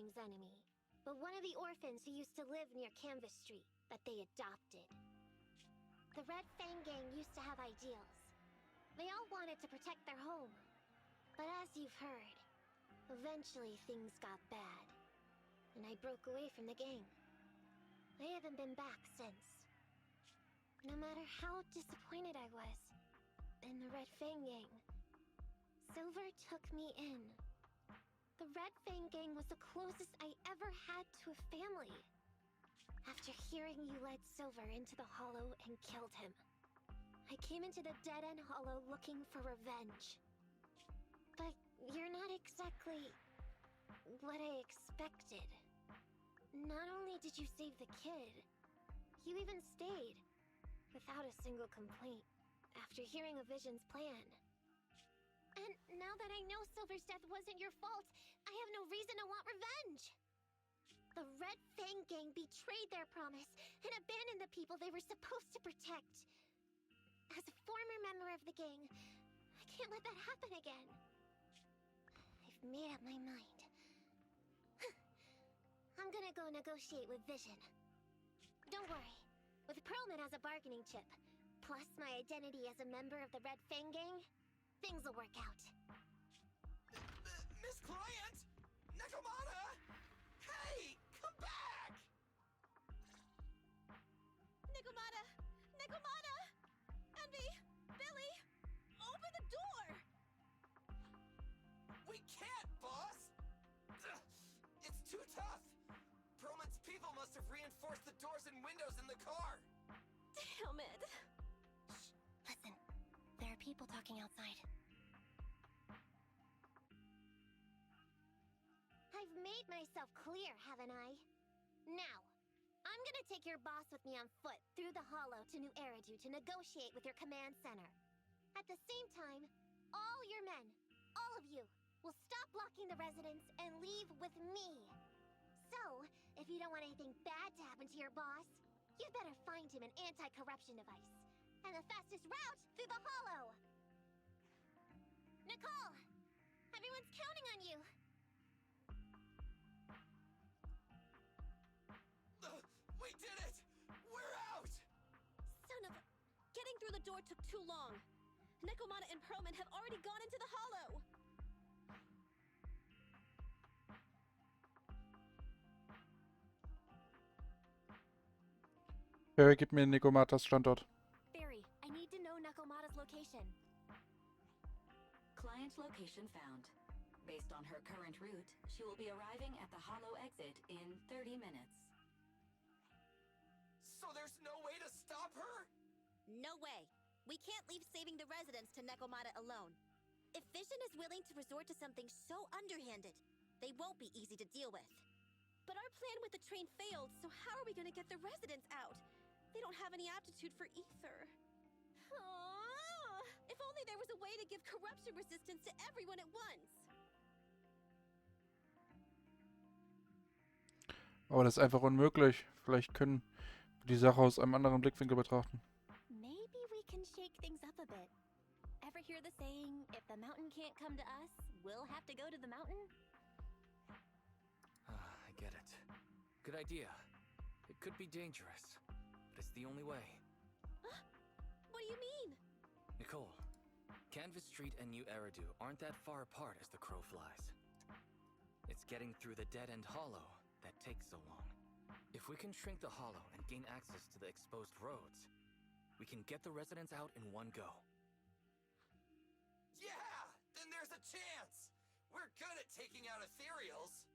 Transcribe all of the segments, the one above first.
Gang's enemy, but one of the orphans who used to live near Canvas Street that they adopted. The Red Fang Gang used to have ideals. They all wanted to protect their home. But as you've heard, eventually things got bad, and I broke away from the gang. I haven't been back since. No matter how disappointed I was in the Red Fang Gang, Silver took me in. The Red Fang Gang was the closest I ever had to a family. After hearing you led Silver into the Hollow and killed him, I came into the dead-end Hollow looking for revenge. But you're not exactly what I expected. Not only did you save the kid, you even stayed, without a single complaint, after hearing of Vision's plan. And now that I know Silver's death wasn't your fault, I have no reason to want revenge! The Red Fang Gang betrayed their promise and abandoned the people they were supposed to protect. As a former member of the gang, I can't let that happen again. I've made up my mind. I'm gonna go negotiate with Vision. Don't worry. With Perlman as a bargaining chip, plus my identity as a member of the Red Fang Gang, things will work out. Miss Client! Nekomata! Hey! Come back! Nekomata! Nekomata! Envy! Billy! Open the door! We can't, boss! Ugh, it's too tough! Perlman's people must have reinforced the doors and windows in the car! Damn it! Shh, listen. There are people talking outside. I've made myself clear, haven't I? Now, I'm gonna take your boss with me on foot through the Hollow to New Eridu to negotiate with your command center. At the same time, all your men, all of you, will stop blocking the residents and leave with me. So, if you don't want anything bad to happen to your boss, you'd better find him an anti-corruption device. And the fastest route through the Hollow! Nicole! Everyone's counting on you! We did it! We're out! Son of a... Getting through the door took too long. Nekomata and Perlman have already gone into the Hollow! Barry, gib mir Nekomatas Standort. Barry, I need to know Nekomata's location. Client location found. Based on her current route, she will be arriving at the Hollow exit in 30 minutes. So there's no way to stop her? No way. We can't leave saving the residents to Nekomata alone. If Vision is willing to resort to something so underhanded, they won't be easy to deal with. But our plan with the train failed, so how are we gonna get the residents out? They don't have any aptitude for ether. If only there was a way to give corruption resistance to everyone at once. Aber das ist einfach unmöglich. Vielleicht können wir die Sache aus einem anderen Blickwinkel betrachten. Maybe we can shake things up a bit. Ever hear the saying, if the mountain can't come to us, we'll have to go to the mountain? I get it. Good idea. It could be dangerous, but it's the only way. What do you mean? Nicole, Canvas Street and New Eridu aren't that far apart as the crow flies. It's getting through the dead-end Hollow that takes so long. If we can shrink the Hollow and gain access to the exposed roads, we can get the residents out in one go. Yeah! Then there's a chance! We're good at taking out ethereals!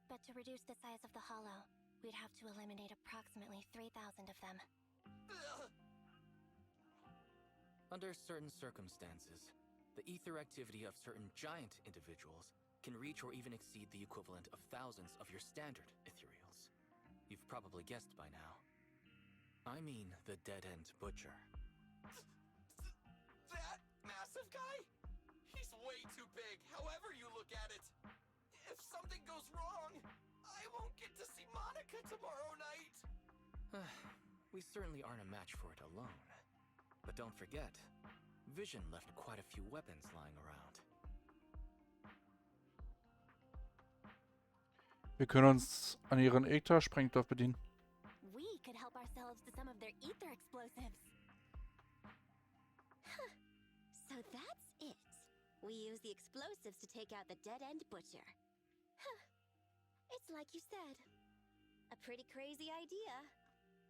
But to reduce the size of the Hollow, we'd have to eliminate approximately 3,000 of them. Ugh. Under certain circumstances, the ether activity of certain giant individuals can reach or even exceed the equivalent of thousands of your standard ethereals. You've probably guessed by now. I mean the dead-end butcher. That massive guy? He's way too big, however you look at it. If something goes wrong, I won't get to see Monica tomorrow night. We certainly aren't a match for it alone. But don't forget, Vision left quite a few weapons lying around. Wir können uns an ihren Ether-Sprengstoff bedienen. We could help ourselves to some of their ether explosives. Huh. So that's it. We use the explosives to take out the dead-end butcher. Huh. It's like you said. A pretty crazy idea.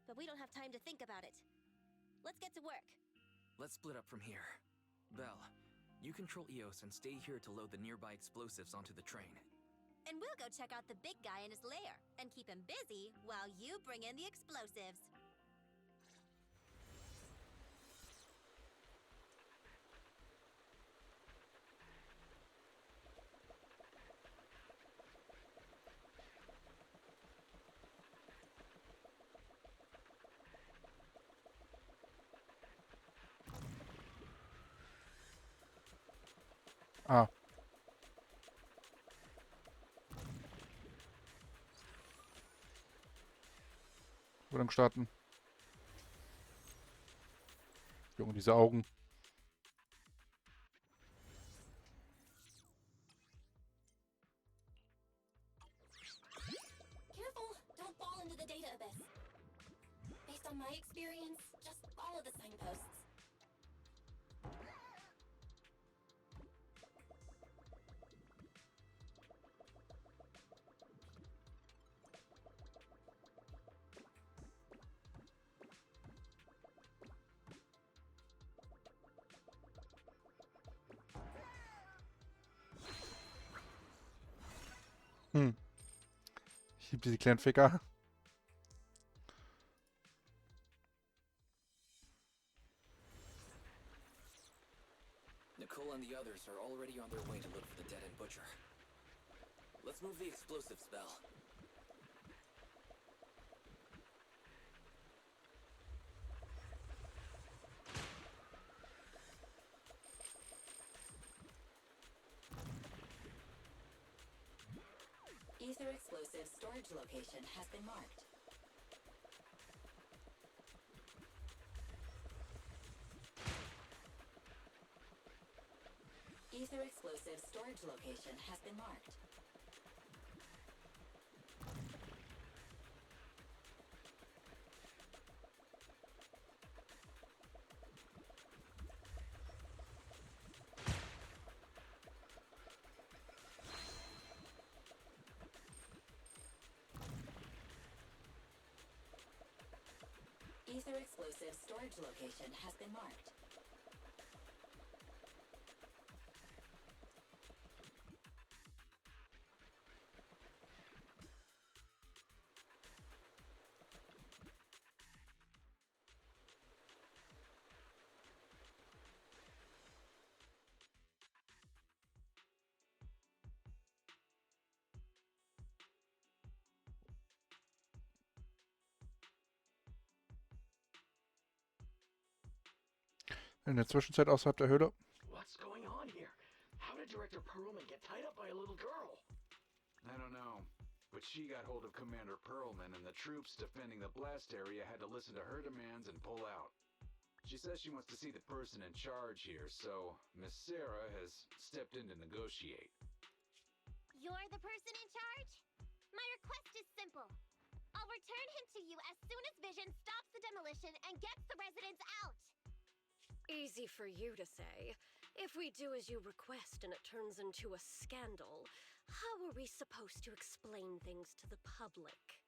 But we don't have time to think about it. Let's get to work. Let's split up from here. Belle, you control Eos and stay here to load the nearby explosives onto the train. And we'll go check out the big guy in his lair and keep him busy while you bring in the explosives. Ah. Übergang starten. Junge, diese Augen. Careful, don't fall into the data abyss. Based on my experience, just follow the signposts. Ich liebe diese kleinen Ficker. Nicole and the others are already on their way to look for the dead-end butcher. Let's move the explosives, Belle. Ether explosive storage location has been marked. Ether explosive storage location has been marked. Ether explosive storage location has been marked. In der Zwischenzeit außerhalb der Höhle. What's going on here? How did Director Perlman get tied up by a little girl? I don't know, but she got hold of Commander Perlman, and the troops defending the blast area had to listen to her demands and pull out. She says she wants to see the person in charge here, so Miss Sarah has stepped in to negotiate. You're the person in charge? My request is simple. I'll return him to you as soon as Vision stops the demolition and gets the residents out. Easy for you to say. If we do as you request and it turns into a scandal, how are we supposed to explain things to the public?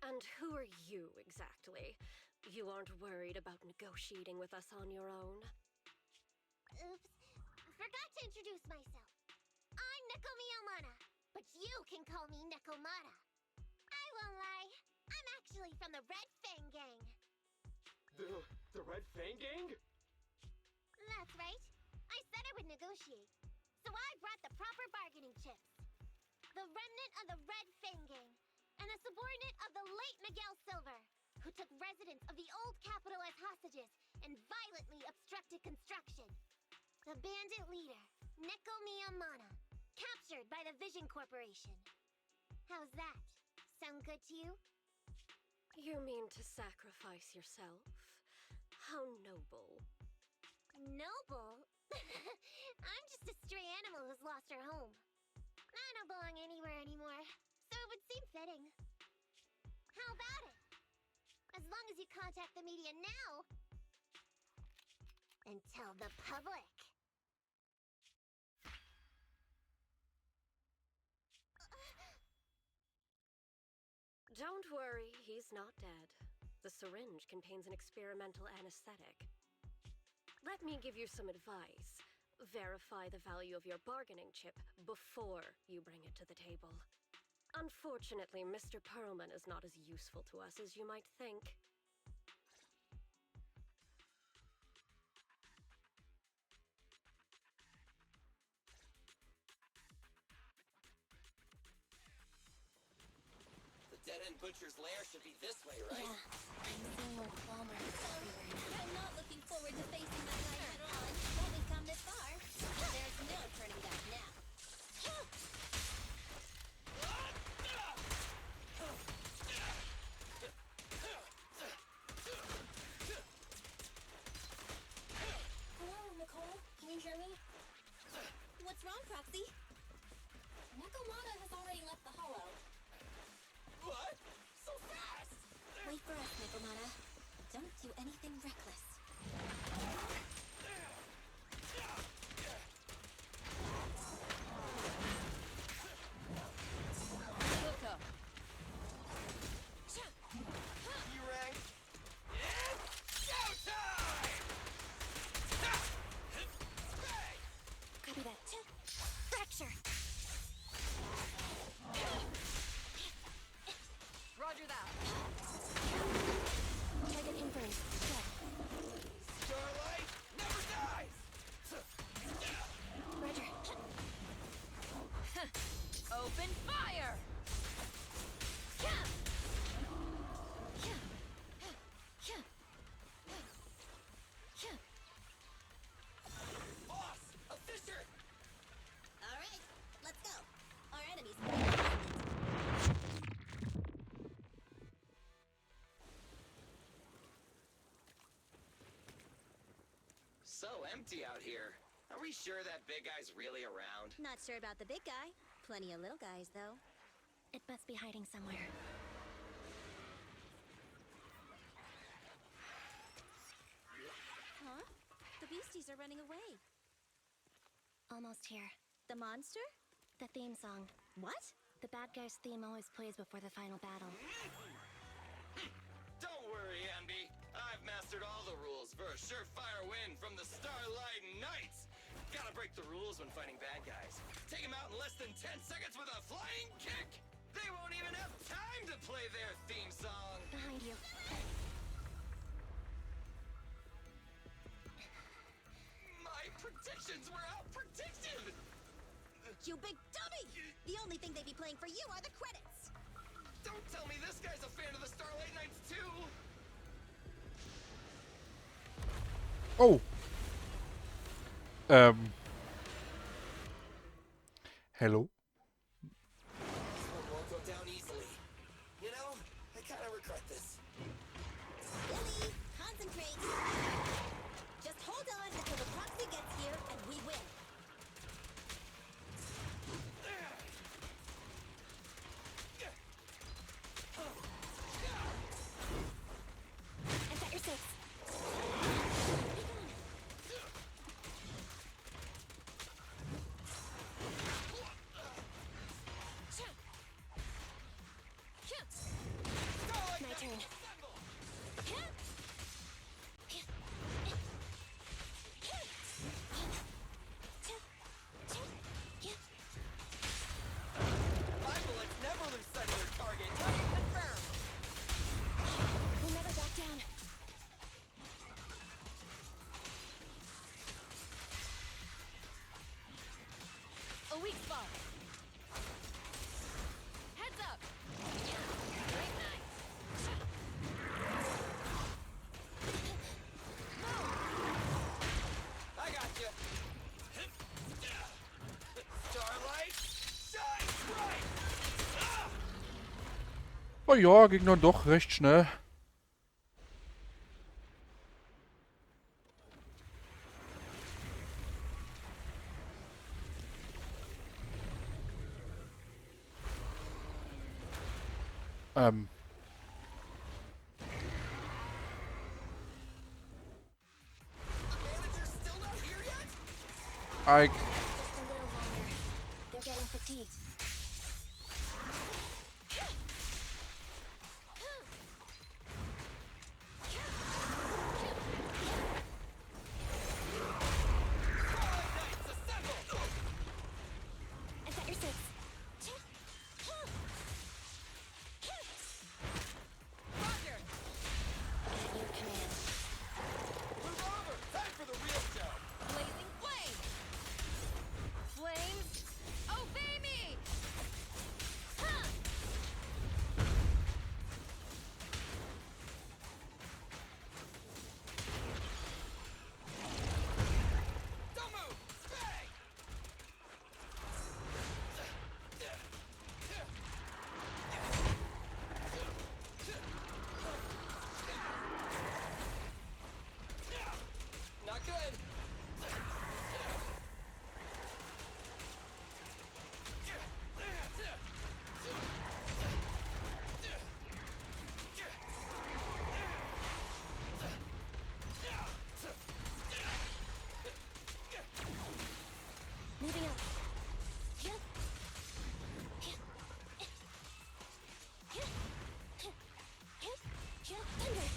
And who are you exactly? You aren't worried about negotiating with us on your own? Oops. Forgot to introduce myself. I'm Neko Miyamana, but you can call me Nekomata. I won't lie. I'm actually from the Red Fang Gang. The Red Fang Gang? That's right. I said I would negotiate. So I brought the proper bargaining chips. The remnant of the Red Fang Gang, and a subordinate of the late Miguel Silver, who took residents of the old capital as hostages and violently obstructed construction. The bandit leader, Neko Miyamana, captured by the Vision Corporation. How's that? Sound good to you? You mean to sacrifice yourself? How noble. Noble? I'm just a stray animal who's lost her home. I don't belong anywhere anymore, so it would seem about it. As long as you contact the media now and tell the public. Don't worry, he's not dead. The syringe contains an experimental anesthetic. Let me give you some advice. Verify the value of your bargaining chip before you bring it to the table. Unfortunately, Mr. Perlman is not as useful to us as you might think. The dead-end butcher's lair should be this way, right? Yeah, I'm seeing more claw marks everywhere now. I'm not looking forward to facing that guy head on. But we've come this far. There's no turning back now. Hello, Nicole. Can you hear me? What's wrong, Proxy? Nakamata has already left the hollow. What? So fast! Wait for us, Nakamata. Don't do anything reckless. You rang? It's showtime! Bang! Copy that. Fracture. Roger that. Target confirmed. Dead. Starlight never dies! Roger. Open fire! Boss! A Fisher! All right, let's go. Our enemies. So empty out here. Are we sure that big guy's really around? Not sure about the big guy. Plenty of little guys, though. It must be hiding somewhere. Huh? The beasties are running away. Almost here. The monster? The theme song. What? The bad guy's theme always plays before the final battle. Don't worry, Ambi. I've mastered all the rules for a surefire win from the Starlight Knights. Gotta break the rules when fighting bad guys. Take them out in less than 10 seconds with a flying kick. They won't even have time to play their theme song. Behind you. My predictions were out-predicted. You big dummy! The only thing they'd be playing for you are the credits. Don't tell me this guy's a fan of the Starlight Knights too. Oh. Hello. This one won't go down easily. You know, I kind of regret this. Billy, concentrate. Just hold on until the proxy gets here and we win. I've got your six. My turn. My bullets never lose sight of their target. Confirm. We'll never back down. A weak spot. Heads up. Great night. I got you. Starlight, shine bright. Oh ja, ging dann doch recht schnell. I... Just a little longer. They're getting fatigued. I've got your six. Roger! At your command. Move over! Time for the real show! Blazing flame! Flames, obey me! Huh! Don't move! Stay! Not good! Moving up. Thunder.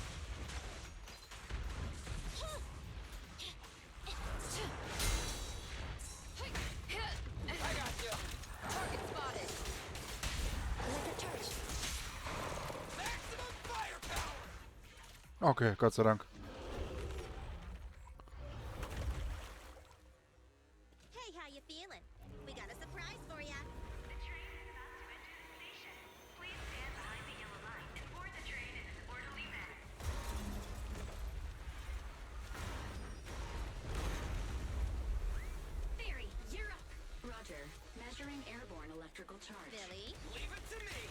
I got you! Target spotted! Electric charge. Maximum firepower! Okay, Gott sei Dank. Hey, how you feeling? We got a surprise for ya. The train is about to enter the station. Please stand behind the yellow line and board the train in an orderly manner. Barry, you're up. Roger. Measuring airborne electrical charge. Billy? Leave it to me!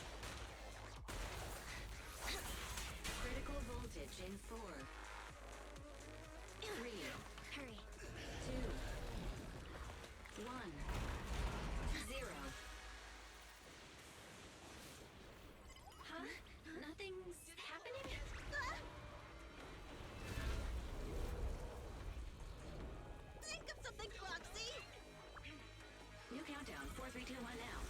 Critical voltage in 4, 3, Hurry. 2, 1, 0. Huh? Nothing's happening? Think of something, Foxy! New countdown. 4, 3, 2, 1 now.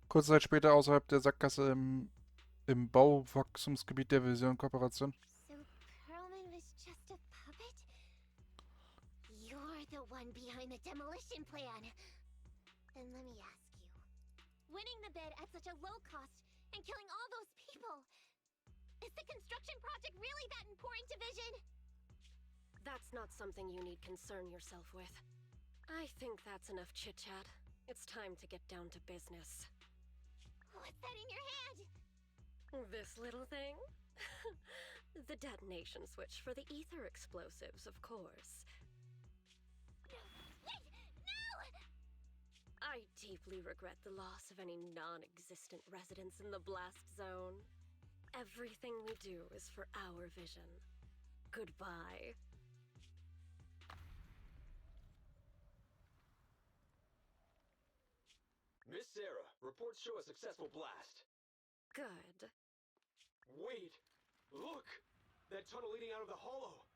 Kurze Zeit später außerhalb der Sackgasse im Bauwachstumsgebiet der Vision Kooperation. So Perlman was just a puppet? You're the one behind the demolition plan. Then let me ask you. Winning the bid at such a low cost and killing all those people. Is the construction project really that important to Vision? That's not something you need concern yourself with. I think that's enough chit-chat. It's time to get down to business. What's that in your hand? This little thing? The detonation switch for the ether explosives, of course. Wait! No! I deeply regret the loss of any non-existent residents in the blast zone. Everything we do is for our vision. Goodbye. Miss Sarah, reports show a successful blast. Good. Wait! Look! That tunnel leading out of the hollow!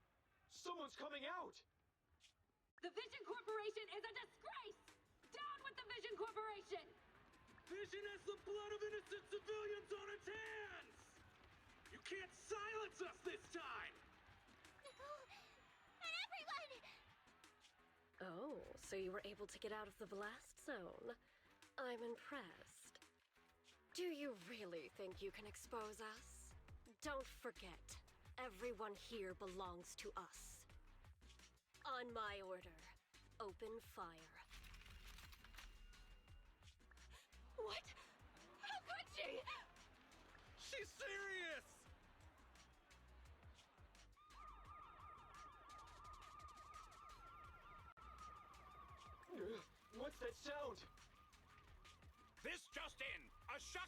Someone's coming out! The Vision Corporation is a disgrace! Down with the Vision Corporation! Vision has the blood of innocent civilians on its hands! You can't silence us this time! Nicole! And everyone! Oh, so you were able to get out of the blast zone. I'm impressed. Do you really think you can expose us? Don't forget, everyone here belongs to us. On my order, open fire. What? How could she? She's serious! What's that sound? This just in! A shock